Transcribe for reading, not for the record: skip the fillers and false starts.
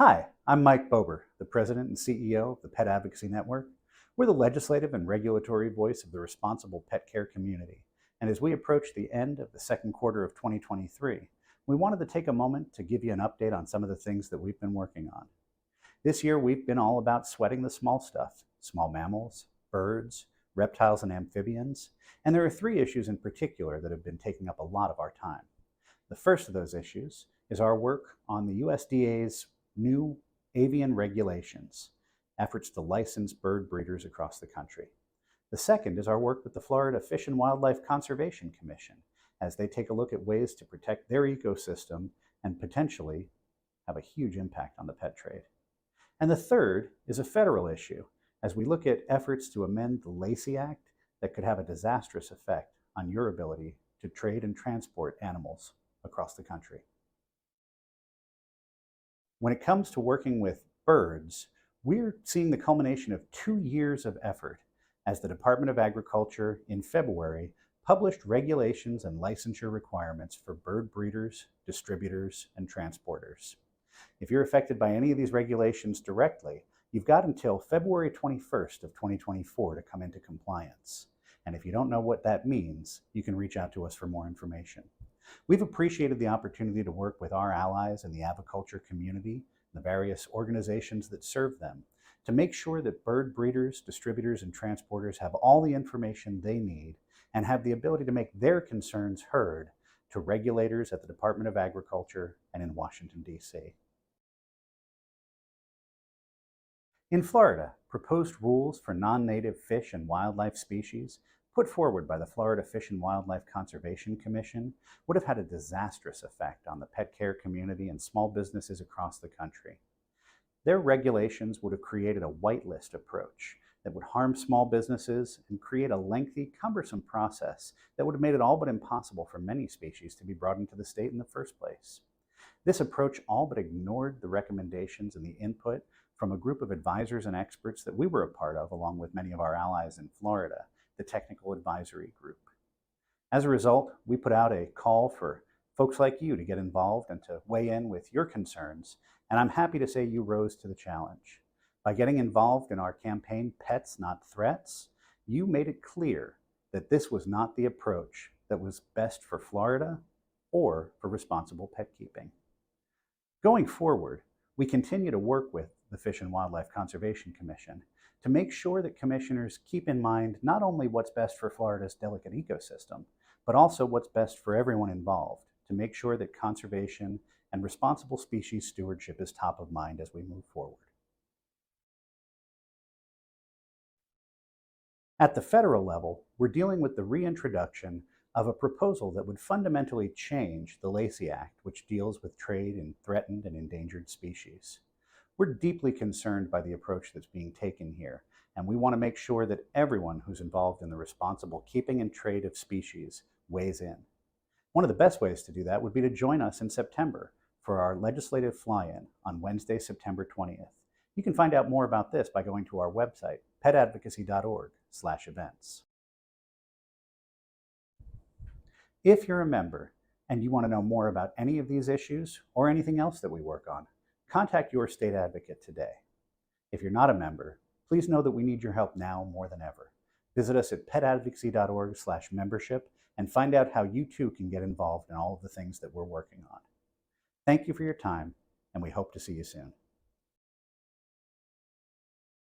Hi, I'm Mike Bober, the President and CEO of the Pet Advocacy Network. We're the legislative and regulatory voice of the responsible pet care community. And as we approach the end of the second quarter of 2023, we wanted to take a moment to give you an update on some of the things that we've been working on. This year, we've been all about sweating the small stuff: small mammals, birds, reptiles, and amphibians. And there are three issues in particular that have been taking up a lot of our time. The first of those issues is our work on the USDA's new avian regulations, efforts to license bird breeders across the country. The second is our work with the Florida Fish and Wildlife Conservation Commission as they take a look at ways to protect their ecosystem and potentially have a huge impact on the pet trade. And the third is a federal issue as we look at efforts to amend the Lacey Act that could have a disastrous effect on your ability to trade and transport animals across the country. When it comes to working with birds, we're seeing the culmination of 2 years of effort as the Department of Agriculture in February published regulations and licensure requirements for bird breeders, distributors, and transporters. If you're affected by any of these regulations directly, you've got until February 21st of 2024 to come into compliance. And if you don't know what that means, you can reach out to us for more information. We've appreciated the opportunity to work with our allies in the aviculture community and the various organizations that serve them to make sure that bird breeders, distributors, and transporters have all the information they need and have the ability to make their concerns heard to regulators at the Department of Agriculture and in Washington, D.C. In Florida, proposed rules for non-native fish and wildlife species put forward by the Florida Fish and Wildlife Conservation Commission would have had a disastrous effect on the pet care community and small businesses across the country. Their regulations would have created a whitelist approach that would harm small businesses and create a lengthy, cumbersome process that would have made it all but impossible for many species to be brought into the state in the first place. This approach all but ignored the recommendations and the input from a group of advisors and experts that we were a part of, along with many of our allies in Florida, the Technical Advisory Group. As a result, we put out a call for folks like you to get involved and to weigh in with your concerns, and I'm happy to say you rose to the challenge. By getting involved in our campaign, Pets Not Threats, you made it clear that this was not the approach that was best for Florida or for responsible pet keeping. Going forward, we continue to work with the Fish and Wildlife Conservation Commission to make sure that commissioners keep in mind not only what's best for Florida's delicate ecosystem, but also what's best for everyone involved to make sure that conservation and responsible species stewardship is top of mind as we move forward. At the federal level, we're dealing with the reintroduction of a proposal that would fundamentally change the Lacey Act, which deals with trade in threatened and endangered species. We're deeply concerned by the approach that's being taken here, and we want to make sure that everyone who's involved in the responsible keeping and trade of species weighs in. One of the best ways to do that would be to join us in September for our legislative fly-in on Wednesday, September 20th. You can find out more about this by going to our website, petadvocacy.org/events. If you're a member and you want to know more about any of these issues or anything else that we work on, contact your state advocate today. If you're not a member, please know that we need your help now more than ever. Visit us at petadvocacy.org/membership and find out how you too can get involved in all of the things that we're working on. Thank you for your time, and we hope to see you soon.